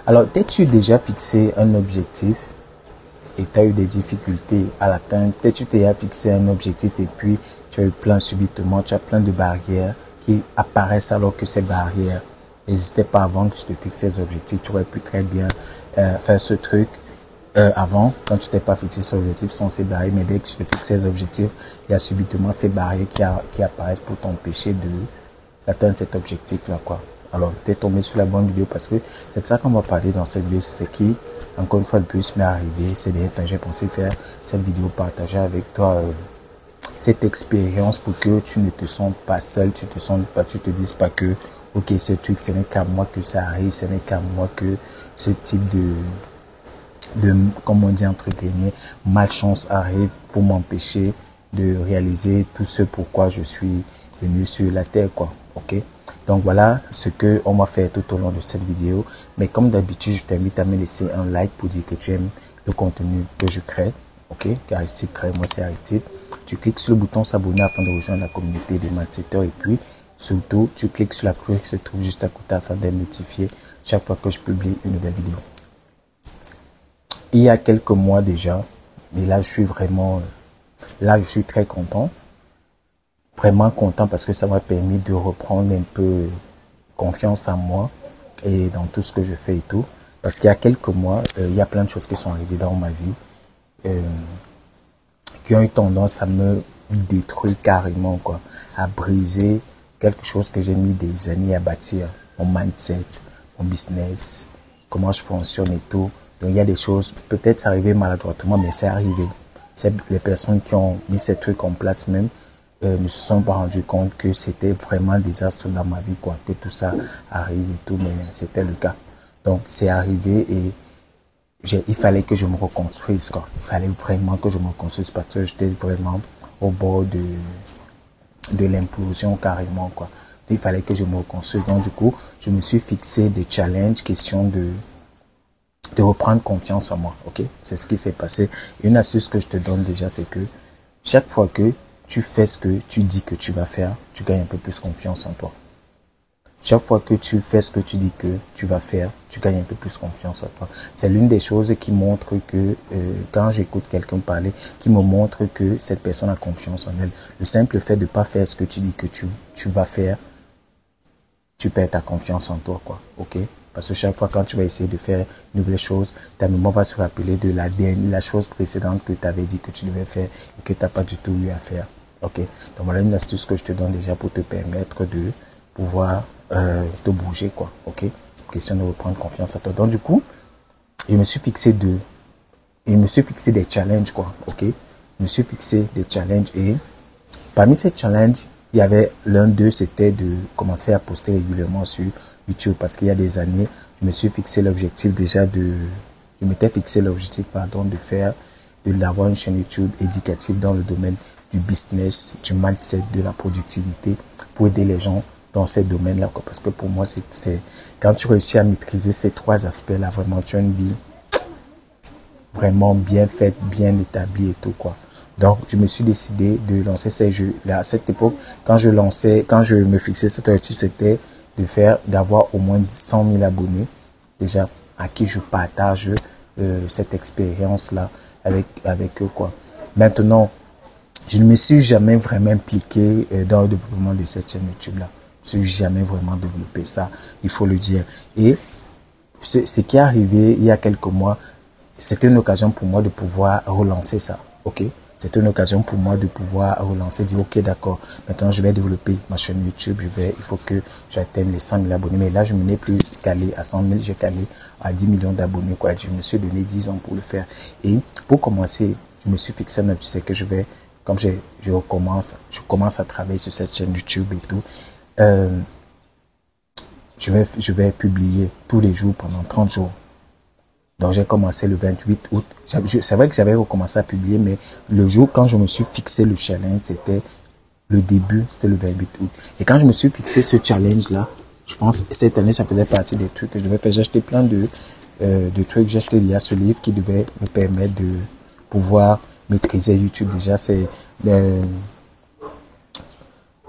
Alors, t'es-tu déjà fixé un objectif et tu as eu des difficultés à l'atteindre? Peut-être tu t'es fixé un objectif et puis tu as eu plein subitement, tu as plein de barrières qui apparaissent alors que ces barrières n'existaient pas avant que tu te fixes ces objectifs. Tu aurais pu très bien faire ce truc avant, quand tu t'es pas fixé ces objectifs sans ces barrières, mais dès que tu te fixes ces objectifs, il y a subitement ces barrières qui apparaissent pour t'empêcher d'atteindre cet objectif-là, quoi. Alors, tu es tombé sur la bonne vidéo parce que c'est de ça qu'on va parler dans cette vidéo. C'est qui, encore une fois, le plus m'est arrivé. C'est des temps, j'ai pensé faire cette vidéo, partager avec toi cette expérience pour que tu ne te sens pas seul, tu te dises pas que, ok, ce truc, ce n'est qu'à moi que ça arrive, ce n'est qu'à moi que ce type comme on dit entre guillemets, malchance arrive pour m'empêcher de réaliser tout ce pourquoi je suis venu sur la terre, quoi. Ok? Donc voilà ce que on va faire tout au long de cette vidéo. Mais comme d'habitude, je t'invite à me laisser un like pour dire que tu aimes le contenu que je crée. Ok? Aristide crée, moi c'est Aristide. Tu cliques sur le bouton s'abonner afin de rejoindre la communauté des mindsetters et puis surtout, tu cliques sur la cloche qui se trouve juste à côté afin d'être notifié chaque fois que je publie une nouvelle vidéo. Il y a quelques mois déjà, et là je suis très content, vraiment content parce que ça m'a permis de reprendre un peu confiance en moi et dans tout ce que je fais et tout. Parce qu'il y a quelques mois, il y a plein de choses qui sont arrivées dans ma vie qui ont eu tendance à me détruire carrément, quoi, à briser quelque chose que j'ai mis des années à bâtir, mon mindset, mon business, comment je fonctionne et tout. Donc il y a des choses, peut-être c'est arrivé maladroitement, mais c'est arrivé. Les personnes qui ont mis ces trucs en place même ne se sont pas rendu compte que c'était vraiment un désastre dans ma vie, quoi, que tout ça arrive et tout, mais c'était le cas. Donc c'est arrivé et il fallait que je me reconstruise, quoi. Il fallait vraiment que je me reconstruise parce que j'étais vraiment au bord de l'implosion carrément, quoi. Il fallait que je me reconstruise. Donc du coup, je me suis fixé des challenges, question de reprendre confiance en moi, ok? C'est ce qui s'est passé. Une astuce que je te donne déjà, c'est que chaque fois que tu fais ce que tu dis que tu vas faire, tu gagnes un peu plus confiance en toi. Chaque fois que tu fais ce que tu dis que tu vas faire, tu gagnes un peu plus confiance en toi. C'est l'une des choses qui montre que, quand j'écoute quelqu'un parler, qui me montre que cette personne a confiance en elle. Le simple fait de pas faire ce que tu dis que tu vas faire, tu perds ta confiance en toi, quoi, ok? Parce que chaque fois quand tu vas essayer de faire une nouvelle chose, ta mémoire va se rappeler de la chose précédente que tu avais dit que tu devais faire et que tu n'as pas du tout eu à faire. Ok? Donc voilà une astuce que je te donne déjà pour te permettre de pouvoir te bouger, quoi. Ok? Question de reprendre confiance en toi. Donc du coup, je me suis fixé des challenges, quoi. Ok? Je me suis fixé des challenges et parmi ces challenges, il y avait l'un d'eux, c'était de commencer à poster régulièrement sur YouTube parce qu'il y a des années, je m'étais fixé l'objectif, pardon, d'avoir une chaîne YouTube éducative dans le domaine du business, du mindset, de la productivité pour aider les gens dans ces domaines-là, quoi. Parce que pour moi, c'est quand tu réussis à maîtriser ces trois aspects-là, vraiment, tu as une vie vraiment bien faite, bien établie et tout, quoi. Donc, je me suis décidé de lancer ces jeux-là. À cette époque, quand je me fixais cet objectif, c'était d'avoir au moins 100 000 abonnés, déjà, à qui je partage cette expérience-là avec eux, quoi. Maintenant, je ne me suis jamais vraiment impliqué dans le développement de cette chaîne YouTube-là. Je ne suis jamais vraiment développé ça, il faut le dire. Et ce qui est arrivé il y a quelques mois, c'était une occasion pour moi de pouvoir relancer ça, ok? C'était une occasion pour moi de pouvoir relancer, dire ok d'accord, maintenant je vais développer ma chaîne YouTube, il faut que j'atteigne les 100 000 abonnés. Mais là je ne n'ai plus calé à 100 000, j'ai calé à 10 millions d'abonnés, quoi. Je me suis donné 10 ans pour le faire. Et pour commencer, je me suis fixé un objectif, c'est que comme je commence à travailler sur cette chaîne YouTube et tout, je vais publier tous les jours pendant 30 jours. Donc, j'ai commencé le 28 août. C'est vrai que j'avais recommencé à publier, mais le jour quand je me suis fixé le challenge, c'était le début, c'était le 28 août. Et quand je me suis fixé ce challenge-là, je pense que cette année, ça faisait partie des trucs que je devais faire. J'ai acheté plein de trucs. J'ai acheté, il y a ce livre qui devait me permettre de pouvoir maîtriser YouTube. Déjà, c'est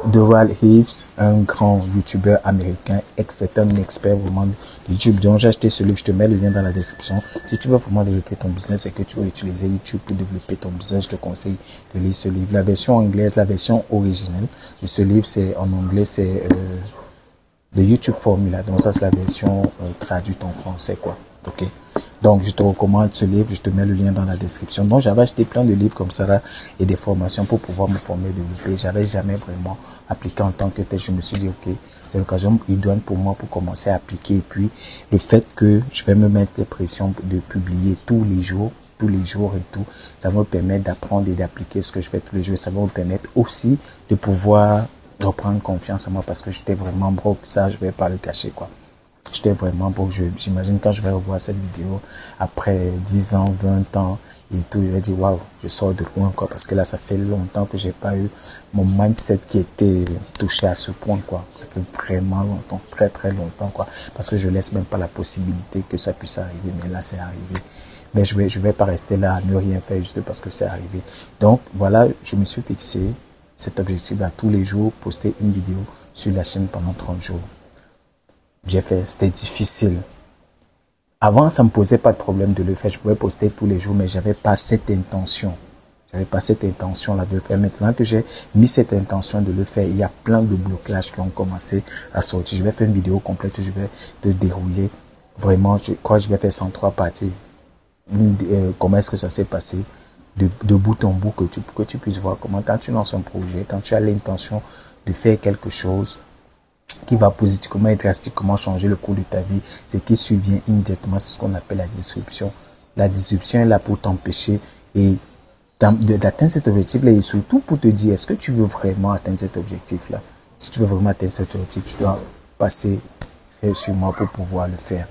Doral Heaves, un grand youtubeur américain, c'est un expert vraiment de YouTube. Donc j'ai acheté ce livre, je te mets le lien dans la description. Si tu veux vraiment développer ton business et que tu veux utiliser YouTube pour développer ton business, je te conseille de lire ce livre. La version anglaise, la version originale de ce livre, c'est en anglais, c'est de YouTube Formula. Donc ça c'est la version traduite en français quoi. Ok. Donc je te recommande ce livre, je te mets le lien dans la description. Donc j'avais acheté plein de livres comme ça là et des formations pour pouvoir me former, développer. J'avais jamais vraiment appliqué en tant que tel. Je me suis dit ok, c'est l'occasion idoine pour moi pour commencer à appliquer. Et puis le fait que je vais me mettre des pressions de publier tous les jours et tout, ça va me permettre d'apprendre et d'appliquer ce que je fais tous les jours. Ça va me permettre aussi de pouvoir reprendre confiance en moi parce que j'étais vraiment broke, ça je vais pas le cacher quoi. J'étais vraiment broke, j'imagine quand je vais revoir cette vidéo après 10 ans, 20 ans et tout, je vais dire waouh, je sors de loin quoi parce que là ça fait longtemps que j'ai pas eu mon mindset qui était touché à ce point quoi. Ça fait vraiment longtemps, très très longtemps quoi parce que je laisse même pas la possibilité que ça puisse arriver mais là c'est arrivé. Mais je vais pas rester là à ne rien faire juste parce que c'est arrivé. Donc voilà, je me suis fixé cet objectif à tous les jours, poster une vidéo sur la chaîne pendant 30 jours. J'ai fait, c'était difficile. Avant, ça me posait pas de problème de le faire. Je pouvais poster tous les jours, mais j'avais pas cette intention. J'avais pas cette intention-là de le faire. Maintenant que j'ai mis cette intention de le faire, il y a plein de blocages qui ont commencé à sortir. Je vais faire une vidéo complète, je vais te dérouler. Vraiment, je crois que je vais faire 103 parties. Comment est-ce que ça s'est passé de bout en bout, que tu puisses voir comment quand tu lances un projet, quand tu as l'intention de faire quelque chose qui va positivement et drastiquement changer le cours de ta vie, c'est qui survient immédiatement, c'est ce qu'on appelle la disruption. La disruption est là pour t'empêcher et d'atteindre cet objectif-là et surtout pour te dire, est-ce que tu veux vraiment atteindre cet objectif-là? Si tu veux vraiment atteindre cet objectif, tu dois passer sur moi pour pouvoir le faire.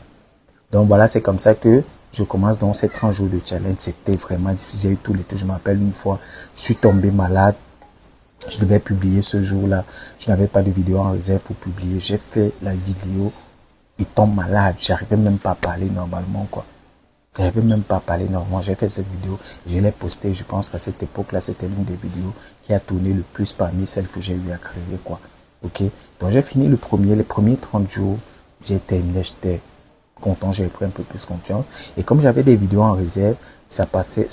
Donc voilà, c'est comme ça que je commence donc ces 30 jours de challenge. C'était vraiment difficile. J'ai eu tous les tours. Je me rappelle une fois, je suis tombé malade. Je devais publier ce jour-là. Je n'avais pas de vidéo en réserve pour publier. J'ai fait la vidéo et tombe malade. J'arrivais même pas à parler normalement, quoi. J'arrivais même pas à parler normalement. J'ai fait cette vidéo. Je l'ai postée. Je pense qu'à cette époque-là, c'était l'une des vidéos qui a tourné le plus parmi celles que j'ai eu à créer, quoi. Ok. Donc j'ai fini les premiers 30 jours. J'ai terminé. J'étais content, j'ai pris un peu plus confiance. Et comme j'avais des vidéos en réserve, ça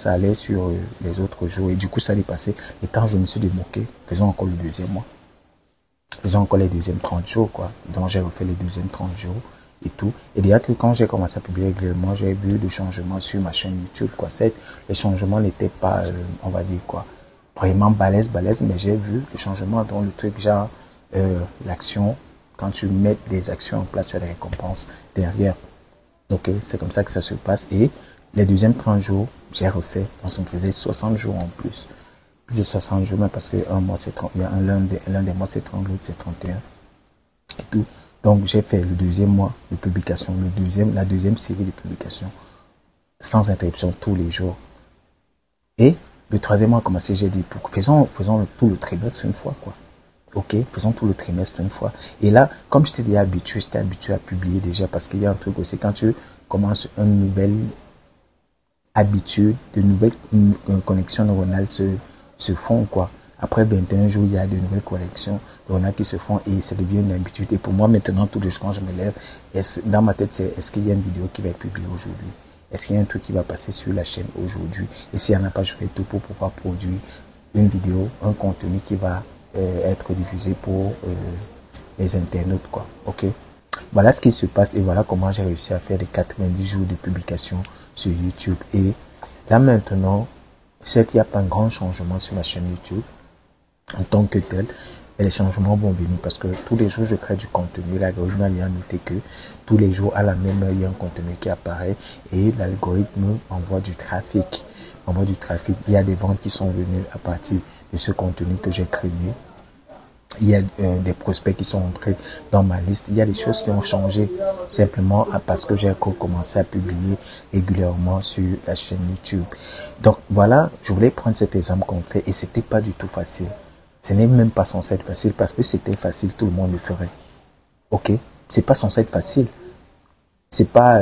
allait sur les autres jours. Et du coup, ça allait passer. Et quand je me suis démoqué, faisons encore le deuxième mois. Faisons encore les deuxièmes 30 jours, quoi. Donc, j'ai refait les deuxièmes 30 jours et tout. Et déjà que quand j'ai commencé à publier régulièrement, j'ai vu des changements sur ma chaîne YouTube, quoi. Les changements n'étaient pas, on va dire, quoi, vraiment balèze, mais j'ai vu des changements dans le truc, genre, l'action. Quand tu mets des actions en place, tu as des récompenses derrière. Ok, c'est comme ça que ça se passe. Et les deuxièmes 30 jours, j'ai refait. Donc, ça me faisait 60 jours en plus. Plus de 60 jours, mais parce que un mois, c'est 30, il y a l'un des mois, c'est 30, l'autre, c'est 31. Et tout. Donc, j'ai fait le deuxième mois de publication, la deuxième série de publication, sans interruption tous les jours. Et le troisième mois a commencé, j'ai dit, faisons tout le trimestre une fois, quoi. Ok, faisons tout le trimestre une fois. Et là, comme j'étais déjà habitué, à publier déjà parce qu'il y a un truc aussi, quand tu commences une nouvelle habitude, de nouvelles connexions neuronales se font, quoi. Après 21 jours, il y a de nouvelles connexions neuronales qui se font et ça devient une habitude. Et pour moi, maintenant, tous les jours, quand je me lève, dans ma tête, c'est est-ce qu'il y a une vidéo qui va être publiée aujourd'hui? Est-ce qu'il y a un truc qui va passer sur la chaîne aujourd'hui? Et s'il n'y en a pas, je fais tout pour pouvoir produire une vidéo, un contenu qui va être diffusé pour les internautes, quoi. Ok, voilà ce qui se passe et voilà comment j'ai réussi à faire les 90 jours de publication sur YouTube. Et là maintenant, certes il n'y a pas un grand changement sur ma chaîne YouTube en tant que tel, mais les changements vont venir parce que tous les jours je crée du contenu. L'algorithme a noté que tous les jours à la même heure il y a un contenu qui apparaît et l'algorithme envoie du trafic. Il y a des ventes qui sont venues à partir de ce contenu que j'ai créé. Il y a des prospects qui sont entrés dans ma liste. Il y a des choses qui ont changé simplement parce que j'ai commencé à publier régulièrement sur la chaîne YouTube. Donc voilà, je voulais prendre cet exemple concret et c'était pas du tout facile. Ce n'est même pas censé être facile parce que c'était facile, tout le monde le ferait. Ok, c'est pas censé être facile. C'est pas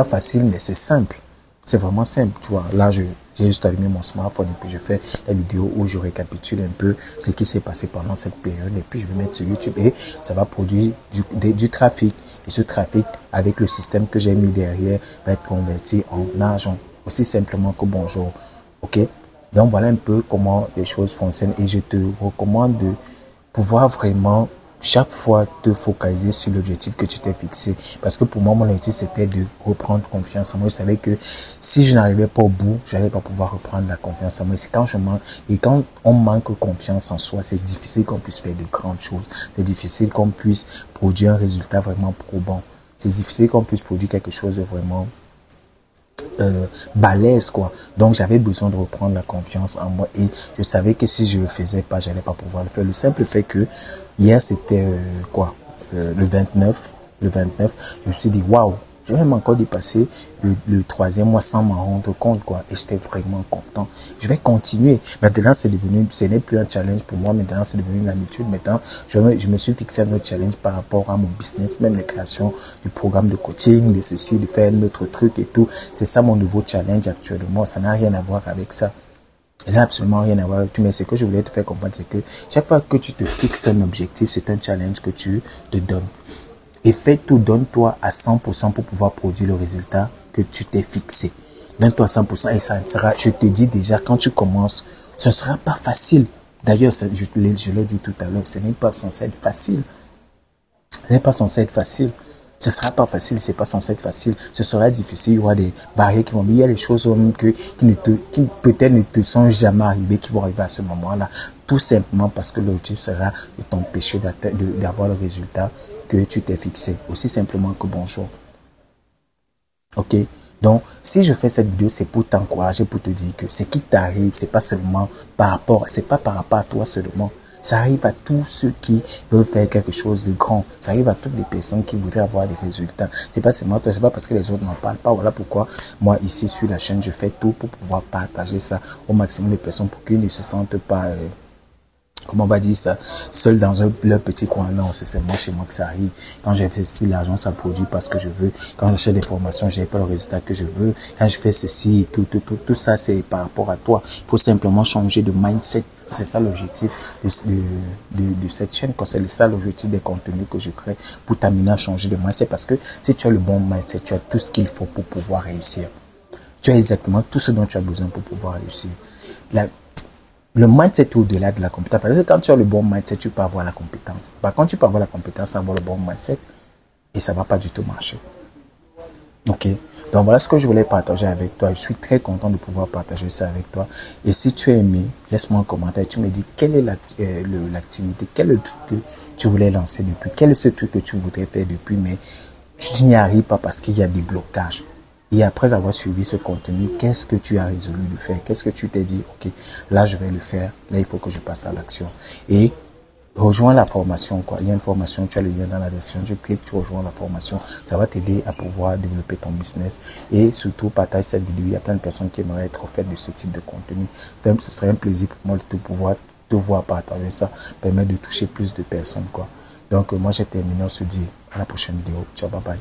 facile, mais c'est simple. C'est vraiment simple, tu vois. Là, j'ai J'ai juste allumé mon smartphone et puis je fais la vidéo où je récapitule un peu ce qui s'est passé pendant cette période et puis je vais mettre sur YouTube et ça va produire du trafic. Et ce trafic, avec le système que j'ai mis derrière, va être converti en argent. Aussi simplement que bonjour. Ok? Donc voilà un peu comment les choses fonctionnent et je te recommande de pouvoir vraiment chaque fois te focaliser sur l'objectif que tu t'es fixé. Parce que pour moi, mon objectif, c'était de reprendre confiance en moi. Je savais que si je n'arrivais pas au bout, je n'allais pas pouvoir reprendre la confiance en moi. C'est quand je manque, et quand on manque confiance en soi, c'est difficile qu'on puisse faire de grandes choses. C'est difficile qu'on puisse produire un résultat vraiment probant. C'est difficile qu'on puisse produire quelque chose de vraiment balèze quoi. Donc j'avais besoin de reprendre la confiance en moi et je savais que si je le faisais pas, j'allais pas pouvoir le faire. Le simple fait que hier c'était le 29, je me suis dit waouh, j'ai même encore dépassé le troisième mois sans m'en rendre compte quoi et j'étais vraiment content. Je vais continuer. Maintenant c'est devenu, ce n'est plus un challenge pour moi, maintenant c'est devenu une habitude. Maintenant je me suis fixé un autre challenge par rapport à mon business, même les créations du programme de coaching, de ceci, de faire un autre truc et tout. C'est ça mon nouveau challenge actuellement. Ça n'a rien à voir avec ça. Ça n'a absolument rien à voir avec tout. Mais ce que je voulais te faire comprendre, c'est que chaque fois que tu te fixes un objectif, c'est un challenge que tu te donnes. Et fais tout, donne-toi à 100% pour pouvoir produire le résultat que tu t'es fixé. Donne-toi à 100% et ça sera, je te dis déjà, quand tu commences, ce ne sera pas facile. D'ailleurs, je l'ai dit tout à l'heure, ce n'est pas censé être facile. Ce n'est pas censé être facile. Ce ne sera pas facile, c'est pas censé être facile. Ce sera difficile, il y aura des barrières qui vont venir. Il y a des choses qui peut-être ne te sont jamais arrivées, qui vont arriver à ce moment-là. Tout simplement parce que l'objectif sera de t'empêcher d'avoir le résultat que tu t'es fixé. Aussi simplement que bonjour. Ok? Donc, si je fais cette vidéo, c'est pour t'encourager, pour te dire que ce qui t'arrive, c'est pas par rapport à toi seulement. Ça arrive à tous ceux qui veulent faire quelque chose de grand. Ça arrive à toutes les personnes qui voudraient avoir des résultats. C'est pas seulement toi, c'est pas parce que les autres n'en parlent pas. Voilà pourquoi moi ici sur la chaîne, je fais tout pour pouvoir partager ça au maximum de personnes pour qu'ils ne se sentent pas comment on va dire ça, seul dans leur petit coin. Non, c'est seulement chez moi que ça arrive. Quand j'investis l'argent, ça produit pas ce que je veux. Quand j'achète des formations, j'ai pas le résultat que je veux. Quand je fais ceci, tout ça, c'est par rapport à toi. Il faut simplement changer de mindset. C'est ça l'objectif de cette chaîne. C'est ça l'objectif des contenus que je crée pour t'amener à changer de mindset. Parce que si tu as le bon mindset, tu as tout ce qu'il faut pour pouvoir réussir. Tu as exactement tout ce dont tu as besoin pour pouvoir réussir. Le mindset est au-delà de la compétence. Parce que quand tu as le bon mindset, tu peux avoir la compétence. Par contre, tu peux avoir la compétence sans avoir le bon mindset et ça ne va pas du tout marcher. Ok? Donc voilà ce que je voulais partager avec toi. Je suis très content de pouvoir partager ça avec toi. Et si tu as aimé, laisse-moi un commentaire. Tu me dis quelle est l'activité, quel est le truc que tu voulais lancer depuis, quel est ce truc que tu voudrais faire depuis, mais tu n'y arrives pas parce qu'il y a des blocages. Et après avoir suivi ce contenu, qu'est-ce que tu as résolu de faire? Qu'est-ce que tu t'es dit? Ok, là je vais le faire. Là il faut que je passe à l'action. Et rejoins la formation, quoi. Il y a une formation, tu as le lien dans la description. Tu cliques, tu rejoins la formation. Ça va t'aider à pouvoir développer ton business. Et surtout, partage cette vidéo. Il y a plein de personnes qui aimeraient être offertes de ce type de contenu. Ce serait un plaisir pour moi de pouvoir te voir partager ça. Permet de toucher plus de personnes, quoi. Donc, moi j'ai terminé. On se dit à la prochaine vidéo. Ciao, bye bye.